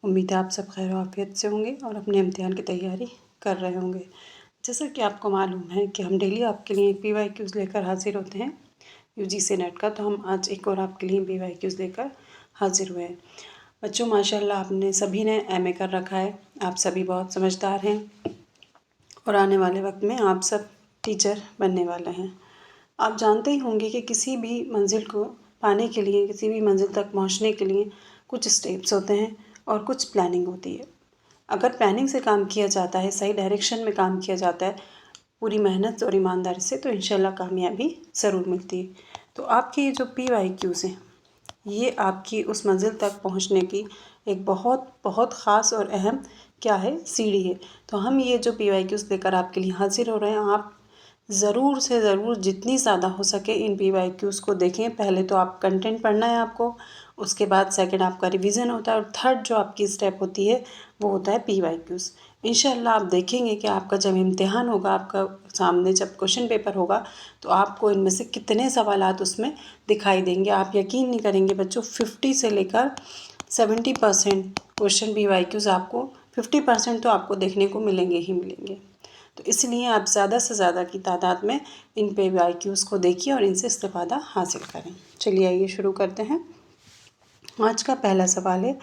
उम्मीद है आप सब खैर आफियत से होंगे और अपने इम्तिहान की तैयारी कर रहे होंगे। जैसा कि आपको मालूम है कि हम डेली आपके लिए PYQs लेकर हाजिर होते हैं UGC नेट का, तो हम आज एक और आपके लिए PYQs लेकर हाजिर हुए हैं। बच्चों माशाल्लाह आपने सभी ने MA कर रखा है, आप सभी बहुत समझदार हैं और आने वाले वक्त में आप सब टीचर बनने वाले हैं। आप जानते ही होंगे कि किसी भी मंजिल को पाने के लिए, किसी भी मंजिल तक पहुंचने के लिए कुछ स्टेप्स होते हैं और कुछ प्लानिंग होती है। अगर प्लानिंग से काम किया जाता है, सही डायरेक्शन में काम किया जाता है, पूरी मेहनत और ईमानदारी से, तो इंशाल्लाह कामयाबी ज़रूर मिलती है। तो आपके ये जो PYQs हैं, ये आपकी उस मंजिल तक पहुंचने की एक बहुत बहुत ख़ास और अहम क्या है, सीढ़ी है। तो हम ये जो PYQs लेकर आपके लिए हाजिर हो रहे हैं, आप ज़रूर से ज़रूर जितनी ज़्यादा हो सके इन PYQs को देखें। पहले तो आप कंटेंट पढ़ना है आपको, उसके बाद सेकंड आपका रिवीजन होता है और थर्ड जो आपकी स्टेप होती है वो होता है PYQs। इंशाल्लाह आप देखेंगे कि आपका जब इम्तिहान होगा, आपका सामने जब क्वेश्चन पेपर होगा, तो आपको इनमें से कितने सवालात उसमें दिखाई देंगे। आप यकीन नहीं करेंगे बच्चों, 50 से लेकर 70% क्वेश्चन PYQs आपको 50% तो आपको देखने को मिलेंगे ही मिलेंगे। तो इसलिए आप ज़्यादा से ज़्यादा की तादाद में इन PYQs को देखिए और इनसे इस्तेफ़ादा हासिल करें। चलिए आइए शुरू करते हैं। आज का पहला सवाल है,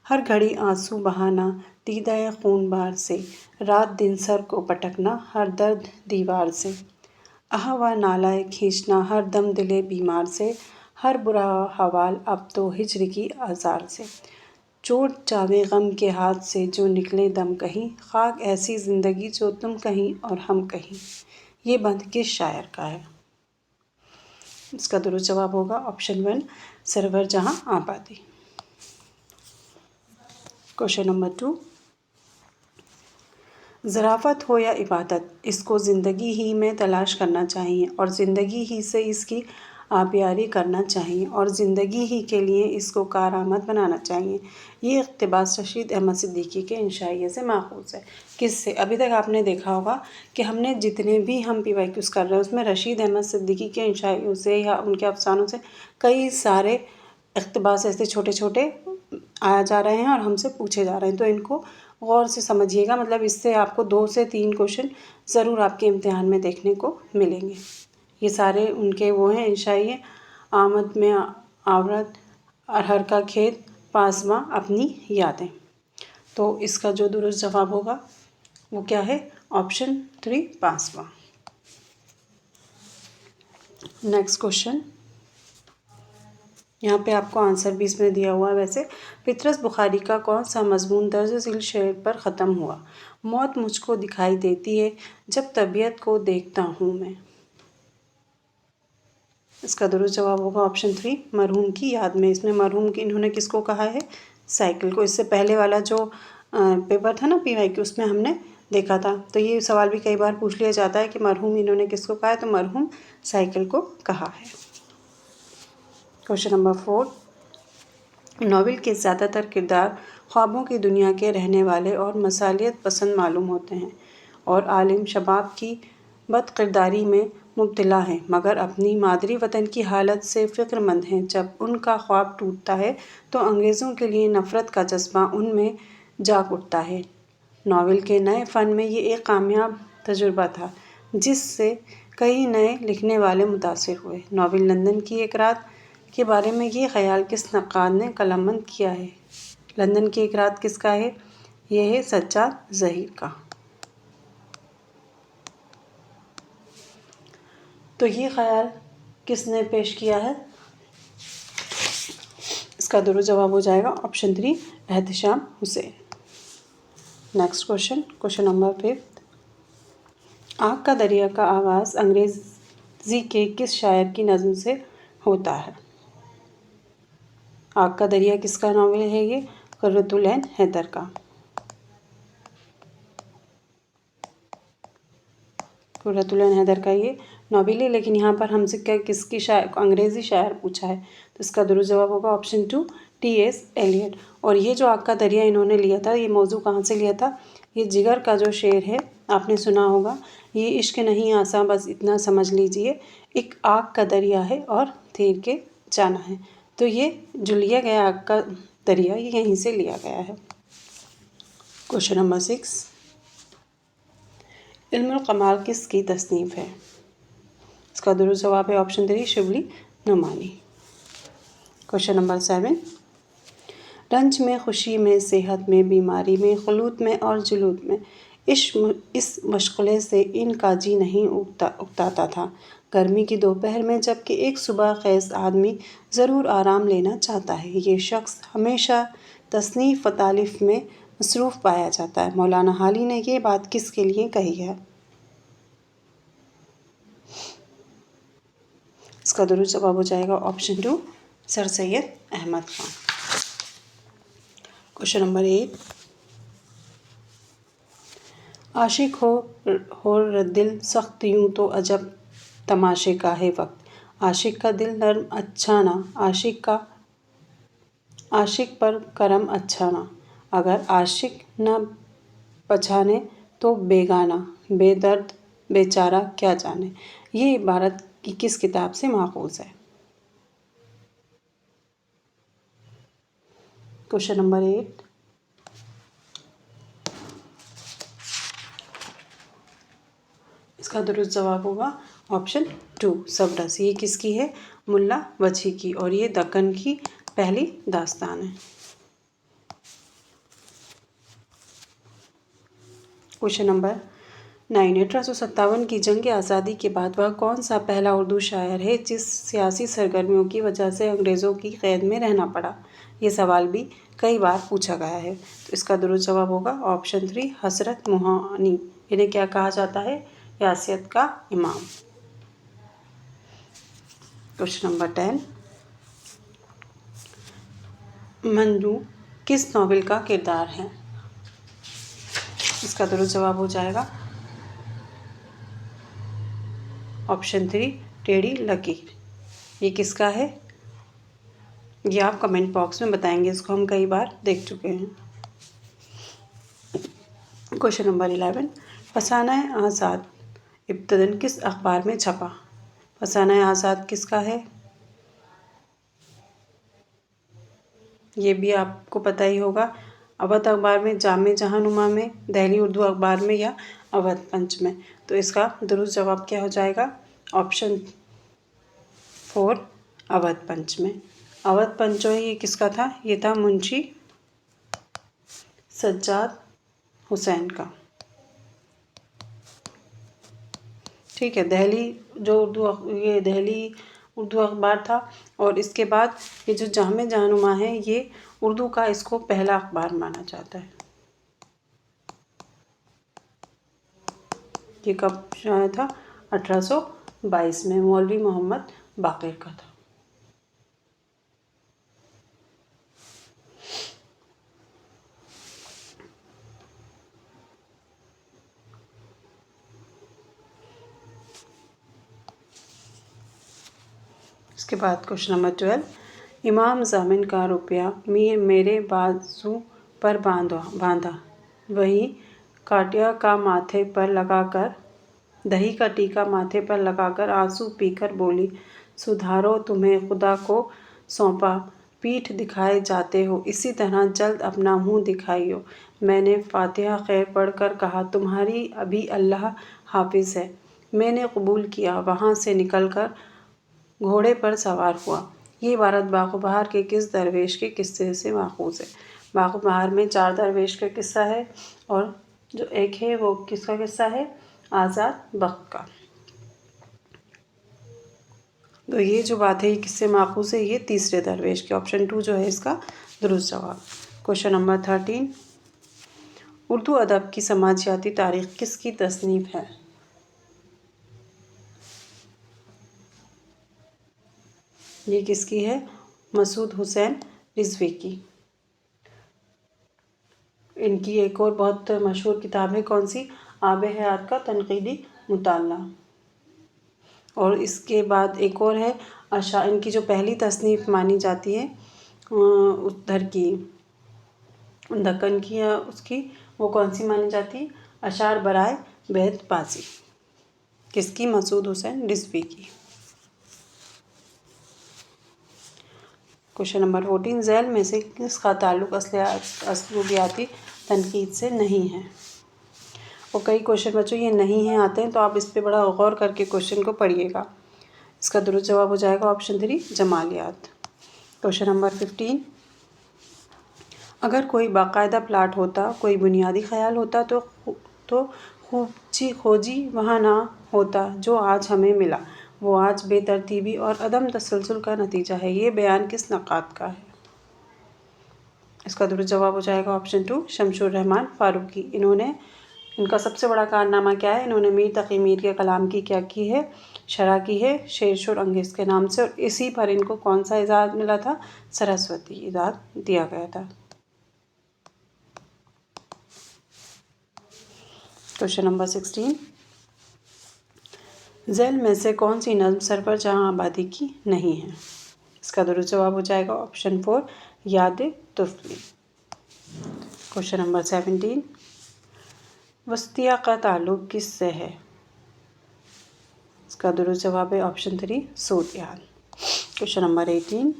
हर घड़ी आंसू बहाना दीदाए खून बार से, रात दिन सर को पटकना हर दर्द दीवार से, आह व नालाए खींचना हर दम दिले बीमार से, हर बुरा हवाल अब तो हिज्र की आज़ार से, चोट जावे गम के हाथ से जो निकले दम कहीं, खाक ऐसी ज़िंदगी जो तुम कहीं और हम कहीं। ये बंद किस शायर का है? इसका दुरुस्त जवाब होगा ऑप्शन 1, सरवर जहां आबादी। क्वेश्चन नंबर 2, ज़राफ़त हो या इबादत, इसको ज़िंदगी ही में तलाश करना चाहिए और ज़िंदगी ही से इसकी आबियारी करना चाहिए और ज़िंदगी ही के लिए इसको कारआमद बनाना चाहिए। ये इक़्तिबास रशीद अहमद सिद्दीकी के इंशाइये से माख़ूज़ है। किससे? अभी तक आपने देखा होगा कि हमने जितने भी हम PYQs कर रहे हैं उसमें रशीद अहमद सिद्दीकी के इंशाइयों से या उनके अफ़सानों से कई सारे इक़्तिबास ऐसे छोटे छोटे आ जा रहे हैं और हमसे पूछे जा रहे हैं। तो इनको गौर से समझिएगा, मतलब इससे आपको 2 से 3 क्वेश्चन ज़रूर आपके इम्तिहान में देखने को मिलेंगे। ये सारे उनके वो हैं इंशाइये, आमद में आवरत, अरहर का खेत, पासवां अपनी यादें। तो इसका जो दुरुस्त जवाब होगा वो क्या है? ऑप्शन 3, पासवां। नेक्स्ट क्वेश्चन, यहाँ पे आपको आंसर भी इसमें दिया हुआ है। वैसे फितरत बुखारी का कौन सा मजमून दर्ज झील शेर पर ख़त्म हुआ? मौत मुझको दिखाई देती है जब तबीयत को देखता हूँ मैं। इसका दुरुस्त जवाब होगा ऑप्शन 3, मरहूम की याद में। इसमें मरहूम की इन्होंने किसको कहा है? साइकिल को। इससे पहले वाला जो पेपर था ना PYQ, उसमें हमने देखा था। तो ये सवाल भी कई बार पूछ लिया जाता है कि मरहूम इन्होंने किसको कहा है, तो मरहूम साइकिल को कहा है। क्वेश्चन नंबर 4, नॉवेल के ज़्यादातर किरदार ख्वाबों की दुनिया के रहने वाले और मसालियत पसंद मालूम होते हैं और आलिम शबाब की बदकिरदारी में मुब्तला हैं, मगर अपनी मादरी वतन की हालत से फ़िक्रमंद हैं। जब उनका ख्वाब टूटता है तो अंग्रेज़ों के लिए नफ़रत का जज्बा उनमें जाग उठता है। नॉवेल के नए फ़न में ये एक कामयाब तजुर्बा था जिससे कई नए लिखने वाले मुतासिर हुए। नॉवेल लंदन की एक रात के बारे में ये ख्याल किस नक्काद ने कलमबंद किया है? लंदन की एक रात किसका है? यह है सज्जाद ज़हीर का। तो ये ख्याल किसने पेश किया है? इसका दुरुस्त जवाब हो जाएगा option 3, Ehtisham Hussain. Next question, question number 5, आग का दरिया का आगाज़ अंग्रेज़ी के किस शायर की नज़्म से होता है? आग का दरिया किसका नावल है? ये क़ुर्रतुल ऐन हैदर का। क़ुर्रतुल ऐन हैदर का ये नावल है, लेकिन यहाँ पर हमसे क्या किसकी शायर, अंग्रेज़ी शायर पूछा है, तो इसका दुरुस्त जवाब होगा ऑप्शन 2, T.S. एलियट। और ये जो आग का दरिया इन्होंने लिया था, ये मौजू कहाँ से लिया था? ये जिगर का जो शेर है आपने सुना होगा, ये इश्क नहीं आसा बस इतना समझ लीजिए, एक आग का दरिया है और तैर के जाना है। तो ये जो लिया गया आग का दरिया, ये यहीं से लिया गया है। क्वेश्चन नंबर 6, इल्मुल कमाल किसकी तसनीफ़ है? इसका दुरुस्त जवाब है option 3 Shibli Numani. Question number 7, रंज में, खुशी में, सेहत में, बीमारी में, खुलूत में और जुलूत में इस मशगले से इनका जी नहीं उगताता था। गर्मी की दोपहर में जबकि एक सुबह ख़ेज़ आदमी ज़रूर आराम लेना चाहता है, ये शख्स हमेशा तसनीफ़ व तालीफ़ में मसरूफ़ पाया जाता है। मौलाना हाली ने ये बात किसके लिए कही है? इसका दुरुस्त जवाब हो जाएगा option 2 sir Syed Ahmad Khan. Question number 8, आशिक हो दिल सख्त यूं तो अजब तमाशे का है वक्त। आशिक का दिल नर्म अच्छा ना, आशिक पर करम अच्छा ना, अगर आशिक न पछाने तो बेगाना, बेदर्द बेचारा क्या जाने। ये इबारत की किस किताब से माखूज़ है? क्वेश्चन नंबर 8, इसका दुरुस्त जवाब होगा ऑप्शन 2 सबरस। ये किसकी है? मुल्ला वजी की, और ये दक्कन की पहली दास्तान है। क्वेश्चन नंबर 9, 1857 की जंग आज़ादी के बाद वह कौन सा पहला उर्दू शायर है जिस सियासी सरगर्मियों की वजह से अंग्रेज़ों की कैद में रहना पड़ा? ये सवाल भी कई बार पूछा गया है। तो इसका दुरुस्त जवाब होगा ऑप्शन 3 हसरत मोहानी। इन्हें क्या कहा जाता है? यासियत का इमाम। क्वेश्चन नंबर 10, मंजू किस नॉवेल का किरदार है? इसका दुरुस्त जवाब हो जाएगा ऑप्शन 3 टेढ़ी लकीर। ये किसका है? ये आप कमेंट बॉक्स में बताएंगे, इसको हम कई बार देख चुके हैं। क्वेश्चन नंबर 11, फसाना आज़ाद इब्तदन किस अखबार में छपा? फसाना आज़ाद किसका है? ये भी आपको पता ही होगा। अवध अखबार में, जामे जहानुमा में, दिल्ली उर्दू अखबार में या अवध पंच में। तो इसका दुरुस्त जवाब क्या हो जाएगा? ऑप्शन 4 अवध पंच में। अवध पंच ये किसका था? ये था मुंशी सज्जाद हुसैन का। ठीक है, दिल्ली उर्दू अखबार था, और इसके बाद ये जो जामे जहानुमा है ये उर्दू का इसको पहला अखबार माना जाता है। ये कब आया था? 1822 में, मौलवी मोहम्मद बाक़िर का था। इसके बाद क्वेश्चन नंबर 12, इमाम ज़ामिन का रुपया मेरे बाजू पर बांधा, वही काटिया का माथे पर लगाकर, दही का टीका माथे पर लगाकर आंसू पीकर बोली, सुधारो तुम्हें खुदा को सौंपा, पीठ दिखाए जाते हो, इसी तरह जल्द अपना मुंह दिखाइयो। मैंने फातिहा खैर पढ़कर कहा, तुम्हारी अभी अल्लाह हाफिज़ है। मैंने कबूल किया, वहाँ से निकलकर घोड़े पर सवार हुआ। ये इबारत बाग़-ओ-बहार के किस दरवेश के किस्से से माखूज़ है? बाग़-ओ-बहार में 4 दरवेश का किस्सा है, और जो एक है वो किसका किस्सा है? आज़ाद बख्त का। तो ये जो बात है ये किससे माखूज़ है? ये तीसरे दरवेश के। ऑप्शन 2 जो है इसका दुरुस्त जवाब। क्वेश्चन नंबर 13, उर्दू अदब की समाजियाती तारीख़ किसकी तसनीफ़ है? ये किसकी है? मसूद हुसैन रिज़वी की। इनकी एक और बहुत मशहूर किताब है, कौन सी? आब हयात का तनक़ीदी मुताला। और इसके बाद एक और है इनकी जो पहली तसनीफ़ मानी जाती है उधर की, दक्कन की, या उसकी, वो कौन सी मानी जाती है? अशार बराए बैत बाज़ी। किसकी? मसूद हुसैन रिज़वी की। क्वेश्चन नंबर 14, झैल में से किसका ताल्लुक असलूबियाती तनकीद से नहीं है। और कई क्वेश्चन बच्चों ये नहीं है आते हैं, तो आप इस पर बड़ा गौर करके क्वेश्चन को पढ़िएगा। इसका दुरुस्त जवाब हो जाएगा ऑप्शन 3, जमालियात। क्वेश्चन नंबर 15, अगर कोई बाकायदा प्लाट होता, कोई बुनियादी ख्याल होता तो खूबची खोजी वहाँ ना होता जो आज हमें मिला, वो आज बेतरतीबी और अदम तसलसल का नतीजा है। ये बयान किस नक़ात का है। इसका दुरुस्त जवाब हो जाएगा ऑप्शन 2, शमशुर रहमान फारूकी। इनका सबसे बड़ा कारनामा क्या है, इन्होंने मीर तक़ी मीर के कलाम की क्या की है, शरह की है शेर शुर अंगेज़ के नाम से, और इसी पर इनको कौन सा इज़ाद मिला था, सरस्वती इज़ाद दिया गया था। क्वेश्चन नंबर 16, झैल में से कौन सी नज़्म सरवर जहाँ आबादी की नहीं है। इसका दुरुस्त जवाब हो जाएगा ऑप्शन 4, याद तुफ़ली। क्वेश्चन नंबर 17, वस्तिया का ताल्लुक किससे है। इसका दुरुस्त जवाब है ऑप्शन 3, सूदियान। क्वेश्चन नंबर 18,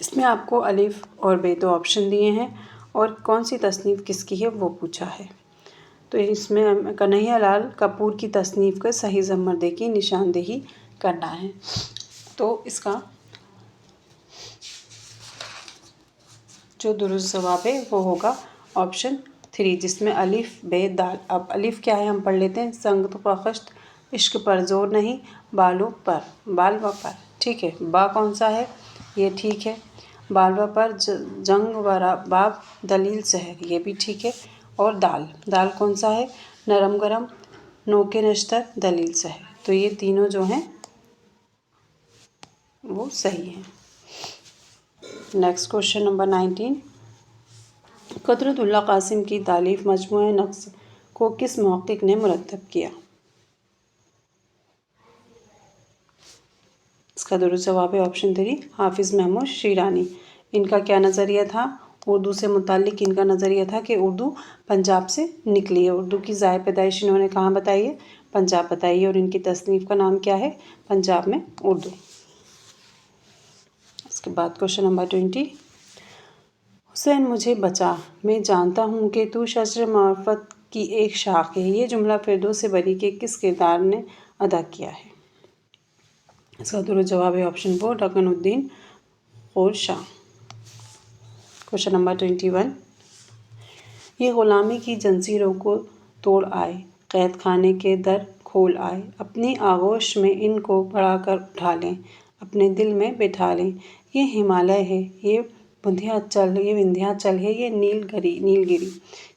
इसमें आपको अलिफ और बे दो ऑप्शन दिए हैं और कौन सी तसनीफ़ किसकी है वो पूछा है। तो इसमें कन्हैया लाल कपूर की तसनीफ़ का सही ज़मरदे की निशानदेही करना है। तो इसका जो दुरुस्त जवाब है वो होगा ऑप्शन 3, जिसमें अलिफ बे दाल। अब अलिफ क्या है हम पढ़ लेते हैं, संग तो कश्त इश्क पर जोर नहीं, बालों पर बाल व पर, ठीक है। बा कौन सा है, ये ठीक है। बाल व पर जंग व बाब दलील सहर, ये भी ठीक है। और दाल कौन सा है, नरम गरम नोके नश्तर दलील सहर, तो ये तीनों जो हैं वो सही हैं। Next question number 19, Qudratullah Qasim की तालीफ मजमूए नक्श को किस मुहक्किक ने मुरत्तब किया। इसका दुरुस्त जवाब है ऑप्शन 3, हाफिज़ महमूद शीरानी। इनका क्या नज़रिया था, उर्दू से मुताल्लिक इनका नज़रिया था कि उर्दू पंजाब से निकली है। उर्दू की ज़ाय पैदाइश इन्होंने कहाँ बताई है, पंजाब बताई है, और इनकी तसनीफ़ का नाम क्या है, पंजाब में उर्दू। इसके बाद क्वेश्चन नंबर 20, हुसैन मुझे बचा, मैं जानता हूँ कि तू शज्र मार्फत की एक शाख है। ये जुमला फिरदौस बरी के किस किरदार ने अदा किया है। इसका दुरुस्त जवाब है ऑप्शन 4, रकनुद्दीन और शाह। क्वेश्चन नंबर 21, ये ग़ुलामी की जंजीरों को तोड़ आए, क़ैद खाने के दर खोल आए, अपनी आगोश में इनको बढ़ाकर उठा लें, अपने दिल में बिठा लें। ये हिमालय है, ये विंध्याचल है, ये नीलगिरी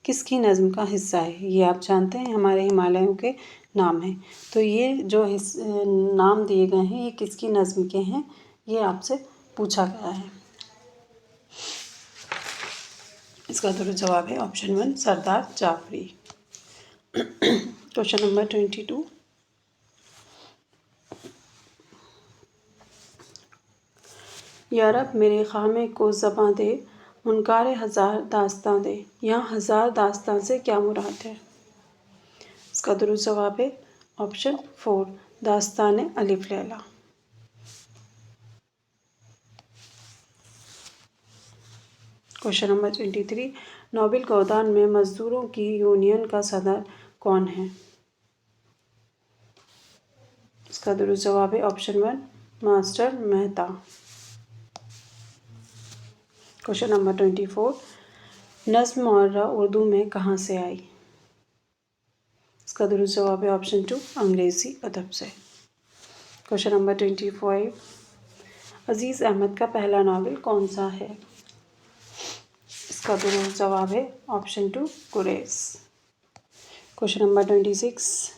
किसकी नज़्म का हिस्सा है। ये आप जानते हैं हमारे हिमालयों के नाम हैं। तो ये जो नाम दिए गए हैं ये किसकी नज़्म के हैं, ये आपसे पूछा गया है। इसका दुरुस्त जवाब है ऑप्शन 1, सरदार जाफरी। क्वेश्चन नंबर 22, या रब मेरे खामे को ज़बां दे, मुनकारे हज़ार दास्तां दे। यहाँ हज़ार दास्तां से क्या मुराद है। इसका दुरुस्त जवाब है ऑप्शन 4, दास्तान अलिफ लैला। क्वेश्चन नंबर 23, नोबेल गोदान में मजदूरों की यूनियन का सदर कौन है। इसका दुरुस्त जवाब है option 1, master Mehta. Question number 24, नज़्म मुअर्रा उर्दू में कहाँ से आई। इसका दुरुस्त जवाब है ऑप्शन 2, अंग्रेज़ी अदब से। क्वेश्चन नंबर 25, अज़ीज़ अहमद का पहला नावल कौन सा है। इसका दुरुस्त जवाब है ऑप्शन 2, गुरेज़। क्वेश्चन नंबर 26,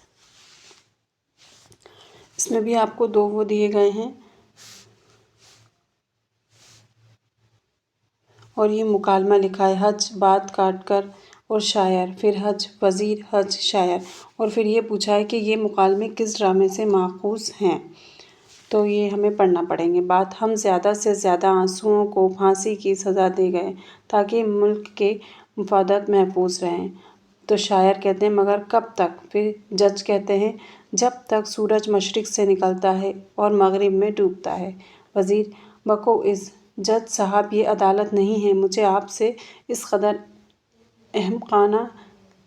इसमें भी आपको दो वो दिए गए हैं और ये मुकालमा लिखा है, हज बात काट कर और शायर, फिर हज वज़ीर हज शायर, और फिर ये पूछा है कि ये मुकालमे किस ड्रामे से माखूज़ हैं। तो ये हमें पढ़ना पड़ेंगे। बात, हम ज़्यादा से ज़्यादा आंसुओं को फांसी की सज़ा दे गए ताकि मुल्क के मफादात महफूज रहें। तो शायर कहते हैं मगर कब तक। फिर जज कहते हैं जब तक सूरज मशरिक़ से निकलता है और मगरिब में डूबता है। वज़ीर बको इज़ जज साहब ये अदालत नहीं है, मुझे आपसे इस कदर अहमकाना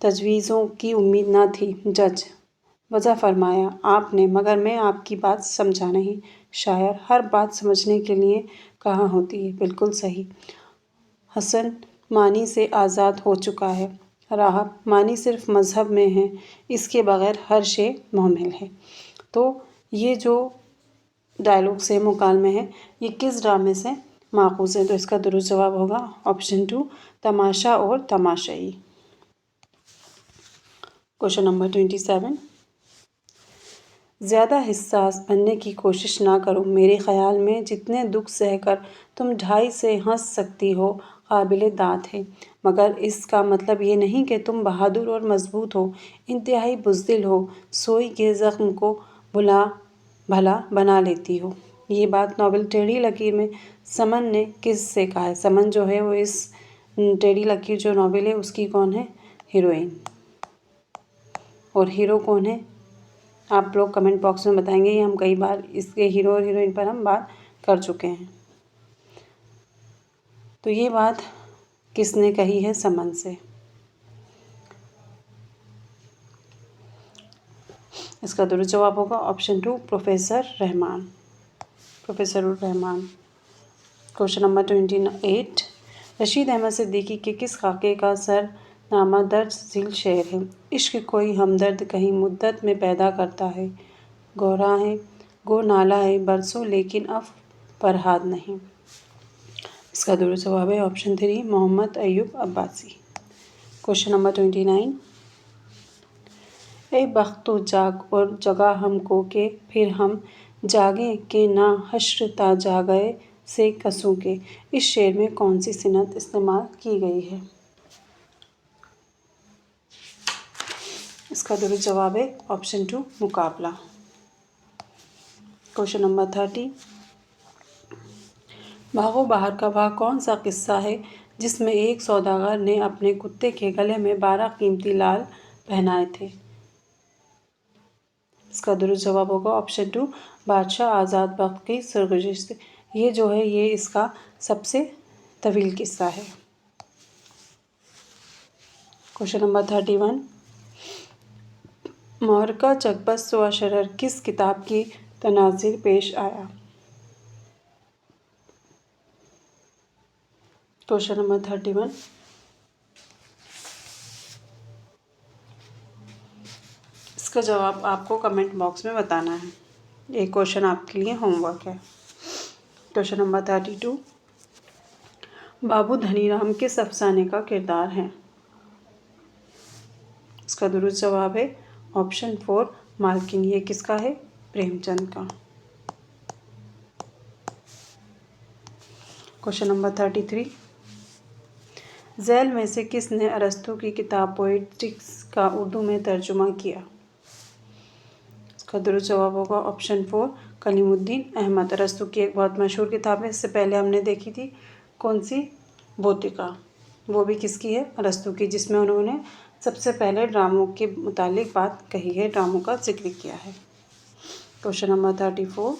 तजवीज़ों की उम्मीद न थी। जज वज़ा फरमाया आपने, मगर मैं आपकी बात समझा नहीं। शायर हर बात समझने के लिए कहाँ होती है। बिल्कुल सही। हसन मानी से आज़ाद हो चुका है। राहब मानी सिर्फ मज़हब में है, इसके बगैर हर शे मोहमिल है। तो ये जो डायलॉग से मुकालमे हैं ये किस ड्रामे से माखूज़ हैं? तो इसका दुरुस्त जवाब होगा ऑप्शन 2 तमाशा और तमाशाई। Question number 27। ज़्यादा हिस्सास बनने की कोशिश ना करो। मेरे ख़्याल में जितने दुख सहकर तुम ढाई से हंस सकती हो काबिल दाद है, मगर इसका मतलब ये नहीं कि तुम बहादुर और मजबूत हो। इंतहाई बुज़दिल हो, सोई के ज़ख्म को भला बना लेती हो। ये बात नॉवेल टेढ़ी लकीर में समन ने किस से कहा है? समन जो है वो इस टेढ़ी लकीर जो नॉवेल है उसकी कौन है? हीरोइन। और हीरो कौन है? आप लोग कमेंट बॉक्स में बताएंगे। ये हम कई बार इसके हीरो और हीरोइन पर हम बात कर चुके हैं। तो ये बात किसने कही है? समन से। इसका दुरुस्त जवाब होगा option 2 professor Rahman. Professor Rahman. Question number 28। Rashid Ahmad Siddiqui के किस खाके का सर नामा दर्ज झील शेर है? इश्क कोई हमदर्द कहीं मुद्दत में पैदा करता है, गोरा है गो नाला है बरसों लेकिन अब फरहाद नहीं। इसका दुरुस्त जवाब है option 3 Mohammad Ayub Abbasi. Question number 29। ए बख्तो जाग और जगा हमको के फिर हम जागे के ना हश्र ता जागए से कसू के। इस शेर में कौन सी सिनत इस्तेमाल की गई है? इसका दुरुस्त जवाब है ऑप्शन 2 मुकाबला। Question number 30। भागो बाहर का वह कौन सा किस्सा है जिसमें एक सौदागर ने अपने कुत्ते के गले में 12 कीमती लाल पहनाए थे? इसका दुरुस्त जवाब होगा ऑप्शन 2 बादशाह आज़ाद बख्त की सरगुज़िश्त। ये जो है ये इसका सबसे तवील किस्सा है। Question number 31। मोहरका चकबस्त व शरर किस किताब की तनाज़िर पेश आया? Question number 31। इसका जवाब आपको कमेंट बॉक्स में बताना है। एक क्वेश्चन आपके लिए होमवर्क है। Question number 32। बाबू धनीराम किस अफसाने का किरदार है? इसका दुरुस्त जवाब है ऑप्शन 4 मालकिन। ये किसका है? प्रेमचंद का। Question number 33। झैल में से किसने अरस्तू की किताब पोएटिक्स का उर्दू में तर्जुमा किया? इसका दुरुस्त जवाब होगा ऑप्शन 4 कलीमुद्दीन अहमद। अरस्तू की एक बहुत मशहूर किताब है, इससे पहले हमने देखी थी कौन सी? बोतिका। वो भी किसकी है? अरस्तू की, जिसमें उन्होंने सबसे पहले ड्रामों के मुतालिक बात कही है, ड्रामों का जिक्र किया है। Question number 34।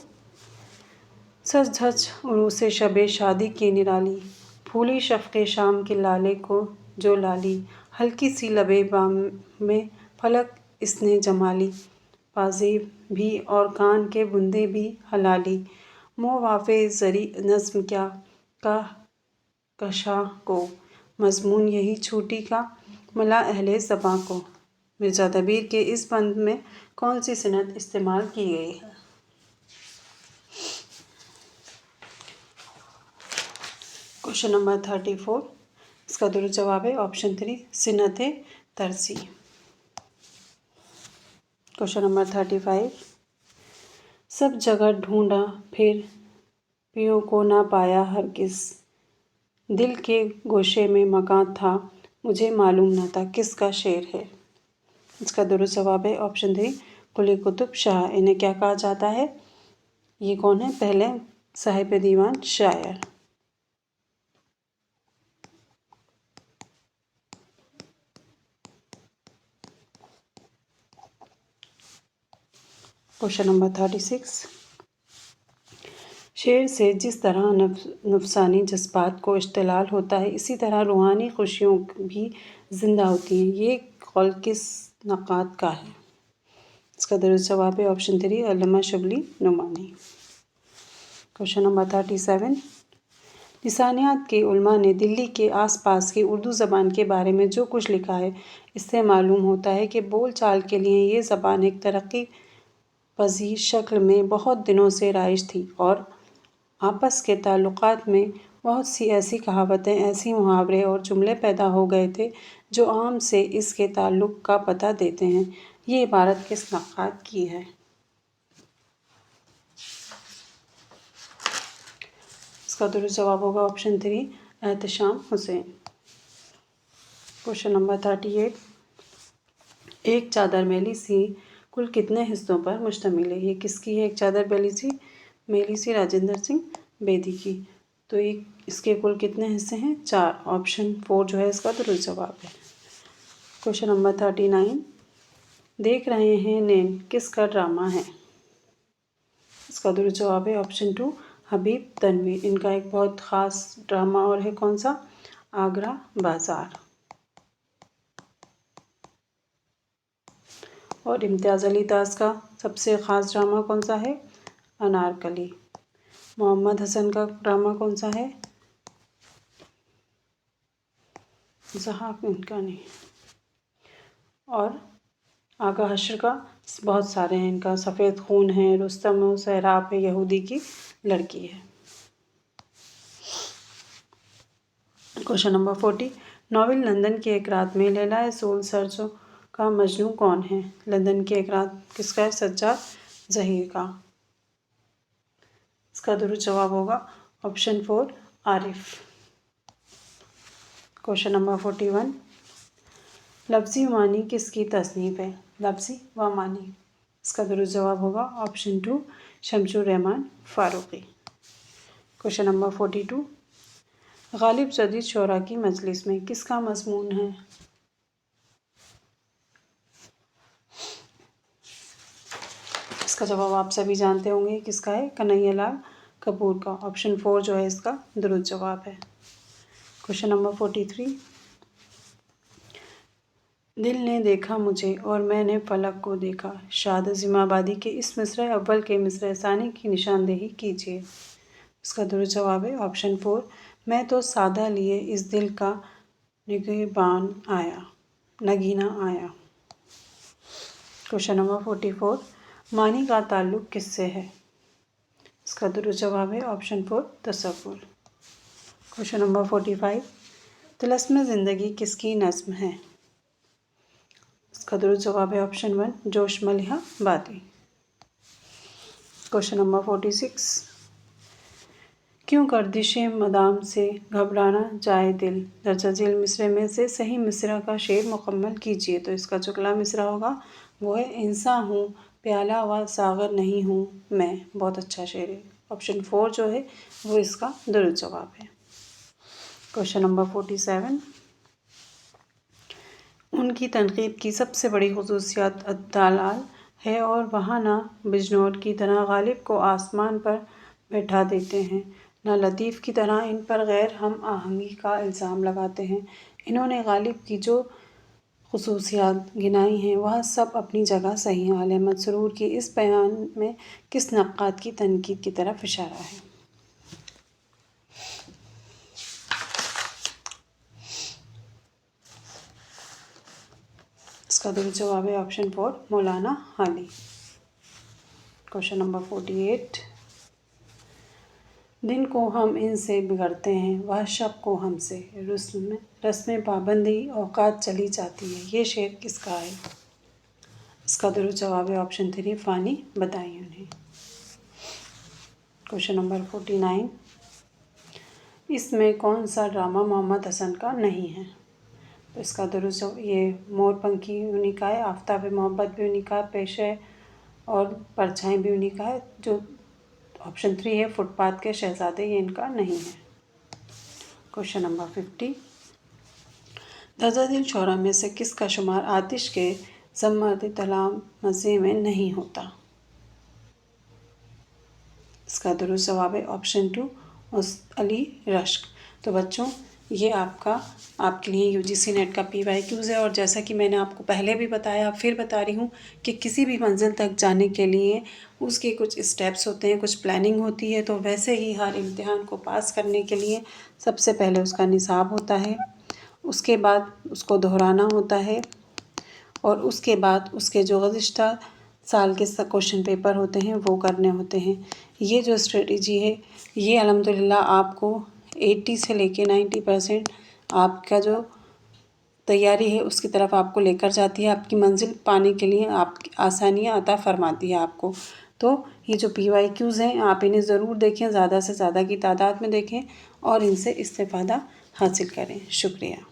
सच धज उरूसे शबे शादी की निराली, फूली शफ़क़े शाम के लाले को जो लाली, हल्की सी लबे बाम में फलक इसने जमाली, पाज़ेब भी और कान के बुंदे भी हलाली, मोह वाफ़े ज़री नज़्म क्या का कशा को, मज़मून यही छूटी का मला अहले ज़बां को। मिर्ज़ा दबीर के इस बंद में कौन सी सिनत इस्तेमाल की गई है? Question number 34। इसका दुरुस्त जवाब है ऑप्शन 3 सिनत तरसी। Question number 35। सब जगह ढूंढा फिर पियों को ना पाया हरगिज़, दिल के गोशे में मकान था मुझे मालूम न था। किसका शेर है? इसका दुरुस्त जवाब है ऑप्शन 3 कुली कुतुब शाह। इन्हें क्या कहा जाता है? ये कौन है? पहले साहिब दीवान शायर। क्वेश्चन नंबर 36, शेर से जिस तरह नफसानी जज्बात को इश्तिलाल होता है, इसी तरह रूहानी खुशियों भी ज़िंदा होती हैं। ये कौल किस नक़ाद का है? इसका दुरुस्त जवाब है ऑप्शन 3, अल्लामा शबली नुमानी। क्वेश्चन नंबर 37, लिसानियात के उलमा ने दिल्ली के आसपास की उर्दू ज़बान के बारे में जो कुछ लिखा है, इससे मालूम होता है कि बोल चाल के लिए ये ज़बान एक तरक्की पज़ीर शक्ल में बहुत दिनों से राइज थी और आपस के ताल्लुकात में बहुत सी ऐसी कहावतें, ऐसी मुहावरे और जुमले पैदा हो गए थे जो आम से इसके ताल्लुक़ का पता देते हैं। ये इबारत किस नक़ाद की है? इसका दुरुस्त जवाब होगा option 3, Ehtesham Hussain. Question number 38, एक चादर मैली सी कुल कितने हिस्सों पर मुश्तमिल है? ये किसकी है? एक चादर मैली सी राजेंद्र सिंह बेदी की। तो एक इसके कुल कितने हिस्से हैं? 4। ऑप्शन 4 जो है इसका दुरुस्त जवाब है। क्वेश्चन नंबर 39, देख रहे हैं नैन किसका ड्रामा है? इसका दुरुस्त जवाब है ऑप्शन 2, हबीब तनवीर। इनका एक बहुत ख़ास ड्रामा और है कौन सा? आगरा बाज़ार। और इम्तियाज़ अली दास का सबसे ख़ास ड्रामा कौन सा है? अनारकली। मोहम्मद हसन का ड्रामा कौन सा है? ज़हाक इनका नहीं। और आगा हश्र का बहुत सारे हैं। इनका सफ़ेद खून है, रुस्तम है, सहराब है, यहूदी की लड़की है। क्वेश्चन नंबर 40, नॉवेल लंदन की एक रात में लैला सोल सरसों का मजनू कौन है? लंदन की एक रात किसका है? सज्जाद ज़हीर का। इसका दुरुस्त जवाब होगा ऑप्शन 4, आरिफ। क्वेश्चन नंबर 41, लफ्ज़ी मानी किसकी तसनीफ़ है? लफ्ज़ी व मानी। इसका दुरुस्त जवाब होगा option 2, Shamsur Rahman Farooqi. Question number 42, Ghalib जदीद शोरा की मजलिस में किसका मज़मून है? इसका जवाब आप सभी जानते होंगे किसका है? कन्हैयालाल कपूर का। ऑप्शन 4 जो है इसका दुरुस्त जवाब है। क्वेश्चन नंबर 43, दिल ने देखा मुझे और मैंने फलक को देखा। शाद अज़ीमाबादी के इस मिसरे अव्वल के मिसरे सानी की निशानदेही कीजिए। इसका दुरुस्त जवाब है ऑप्शन 4, मैं तो सादा लिए इस दिल का नगीना आया। क्वेश्चन नंबर 44, मानी का ताल्लुक़ किससे है? इसका दुरुस्त जवाब है ऑप्शन 4, तसव्वुर। क्वेश्चन नंबर 45, तिलस्म ज़िंदगी किसकी नज़्म है? इसका दुरुस्त जवाब है ऑप्शन 1, जोश मलिहा बादी। क्वेश्चन नंबर 46, क्यों गर्दिशे मदाम से घबराना जाए दिल? दर्जा झेल मिसरे में से सही मिसरा का शेर मुकम्मल कीजिए। तो इसका जो अगला मिसरा होगा वो है, इंसान हूँ प्याला व सागर नहीं हूँ मैं। बहुत अच्छा शेर है। ऑप्शन 4 जो है वो इसका दुरुस्त जवाब है। क्वेश्चन नंबर 47, उनकी तनकीद की सबसे बड़ी खुसूसियत अद्दालाल है और वहाँ ना बिजनौर की तरह गालिब को आसमान पर बैठा देते हैं, ना लतीफ़ की तरह इन पर गैर हम आहंगी का इल्ज़ाम लगाते हैं। इन्होंने गालिब की जो खुसूसियात गिनाई हैं वह सब अपनी जगह सही हैं। आले मसरूर की इस बयान में किस नक्काद की तनकीद की तरफ इशारा है? इसका दुरुस्त जवाब है ऑप्शन 4, मौलाना हाली। क्वेश्चन नंबर 48, दिन को हम इनसे बिगड़ते हैं वह शब को हमसे, रस्म पाबंदी औकात चली जाती है। ये शेर किसका है? इसका दुरुस्त जवाब है ऑप्शन 3, फ़ानी बताइए उन्हें। क्वेश्चन नंबर 49, इसमें कौन सा ड्रामा मोहम्मद हसन का नहीं है? तो इसका दुरुस्त ये मोरपंखी उन्हीं का है, आफ्ताब मोहब्बत भी उन्हीं का, पेशे और परछाई भी उन्हीं का है। जो ऑप्शन 3 है, फुटपाथ के शहजादे, ये इनका नहीं है। क्वेश्चन नंबर 50, दर्जा दिल शोरा में से किसका शुमार आतिश के ज़म्मत तलाम मज़े में नहीं होता? इसका दुरुस्त जवाब है ऑप्शन 2 अली रश्क। तो बच्चों ये आपके लिए यूजीसी नेट का PYQs है। और जैसा कि मैंने आपको पहले भी बताया, फिर बता रही हूँ कि किसी भी मंजिल तक जाने के लिए उसके कुछ स्टेप्स होते हैं, कुछ प्लानिंग होती है। तो वैसे ही हर इम्तिहान को पास करने के लिए सबसे पहले उसका निसाब होता है, उसके बाद उसको दोहराना होता है, और उसके बाद उसके जो गुज़िश्ता साल के क्वेश्चन पेपर होते हैं वो करने होते हैं। ये जो स्ट्रेटजी है ये अल्हम्दुलिल्लाह आपको 80 से लेके 90% आपका जो तैयारी है उसकी तरफ आपको लेकर जाती है, आपकी मंजिल पाने के लिए आपकी आसानियाँ अता फरमाती है आपको। तो ये जो PYQs हैं आप इन्हें ज़रूर देखें, ज़्यादा से ज़्यादा की तादाद में देखें और इनसे इस्तेफ़ादा हासिल करें। शुक्रिया।